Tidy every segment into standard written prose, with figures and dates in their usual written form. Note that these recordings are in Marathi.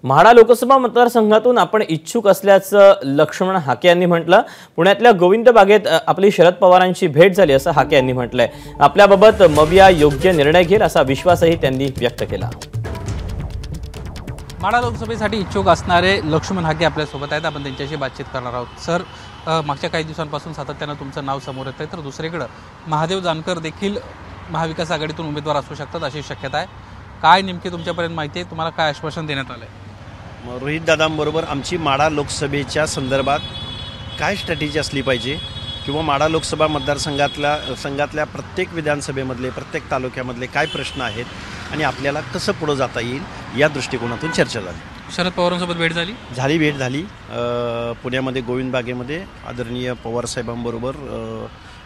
म्हाडा लोकसभा मतदारसंघातून आपण इच्छुक असल्याचं लक्ष्मण हाके यांनी म्हटलं। पुण्यातल्या गोविंद बागेत आपली शरद पवारांची भेट झाली असं हाके यांनी म्हटलंय। आपल्याबाबत मविया योग्य निर्णय घेईल असा विश्वासही त्यांनी व्यक्त केला। म्हाडा लोकसभेसाठी इच्छुक असणारे लक्ष्मण हाके आपल्यासोबत आहेत। आपण त्यांच्याशी बातचीत करणार आहोत। सर, मागच्या काही दिवसांपासून सातत्यानं तुमचं नाव समोर येतंय, तर दुसरीकडे महादेव जानकर देखील महाविकास आघाडीतून उमेदवार असू शकतात अशी शक्यता आहे। काय नेमकी तुमच्यापर्यंत माहिती आहे? तुम्हाला काय आश्वासन देण्यात आलंय? रोहित दादांबरोबर आमची माढा लोकसभेच्या संदर्भात काय स्ट्रॅटेजी असली पाहिजे किंवा माढा लोकसभा मतदारसंघातल्या प्रत्येक विधानसभेमधले प्रत्येक तालुक्यामधले काय प्रश्न आहेत आणि आपल्याला कसं पुढे जाता येईल या दृष्टिकोनातून चर्चा झाली। शरद पवारांसोबत भेट भेट झाली पुण्यामध्ये गोविंद बागेमध्ये आदरणीय पवार साहेबांबरोबर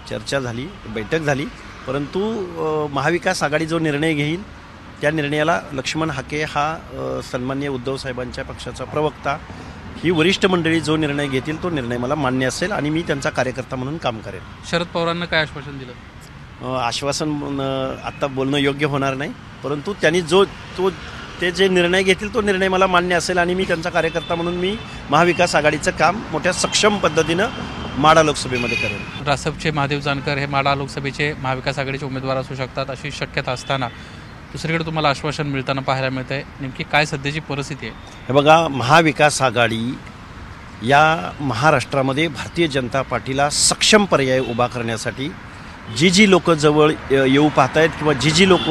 चर्चा झाली, बैठक झाली। परंतु महाविकास आघाडी जो निर्णय घेईल त्या निर्णयाला लक्ष्मण हाके हा सन्माननीय उद्धव साहेबांच्या पक्षाचा प्रवक्ता, ही वरिष्ठ मंडळी जो निर्णय घेतील तो निर्णय मला मान्य असेल आणि मी त्यांचा कार्यकर्ता म्हणून काम करेन। शरद पवारांना काय आश्वासन दिलं? आश्वासन आता बोलणं योग्य होणार नाही, परंतु त्यांनी ते जे निर्णय घेतील तो निर्णय मला मान्य असेल आणि मी त्यांचा कार्यकर्ता म्हणून मी महाविकास आघाडीचं काम मोठ्या सक्षम पद्धतीनं माढा लोकसभेमध्ये करेन। रासपचे महादेव जानकर हे माढा लोकसभेचे महाविकास आघाडीचे उमेदवार असू शकतात अशी शक्यता असताना दुसरीकडे तुम्हाला आश्वासन मिळताना पाहायला मिळत आहे, नेमकी काय सध्याची परिस्थिती आहे? हे बघा, महाविकास आघाडी या महाराष्ट्रामध्ये भारतीय जनता पार्टीला सक्षम पर्याय उभा करण्यासाठी जी लोक जवळ येऊ पाहत आहेत किंवा जी लोक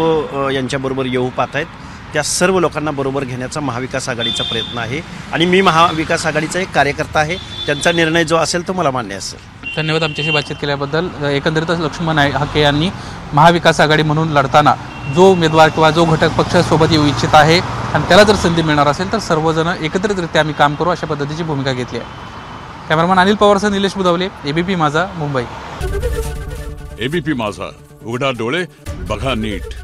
यांच्याबरोबर येऊ पाहत आहेत त्या सर्व लोकांना बरोबर घेण्याचा महाविकास आघाडीचा प्रयत्न आहे आणि मी महाविकास आघाडीचा एक कार्यकर्ता आहे। त्यांचा निर्णय जो असेल तो मला मान्य असेल। धन्यवाद आमच्याशी बातचीत केल्याबद्दल। एकंदरीतच लक्ष्मण हाके यांनी महाविकास आघाडी म्हणून लढताना जो उमेदवार किंवा जो घटक पक्ष सोबत येऊ इच्छित आहे आणि त्याला जर संधी मिळणार असेल तर सर्वजण एकत्रितरित्या आम्ही काम करू अशा पद्धतीची भूमिका घेतली आहे। कॅमेरामन अनिल पवारसह निलेश बुधावले, एबीपी माझा, मुंबई। एबीपी माझा, उघडा डोळे बघा नीट।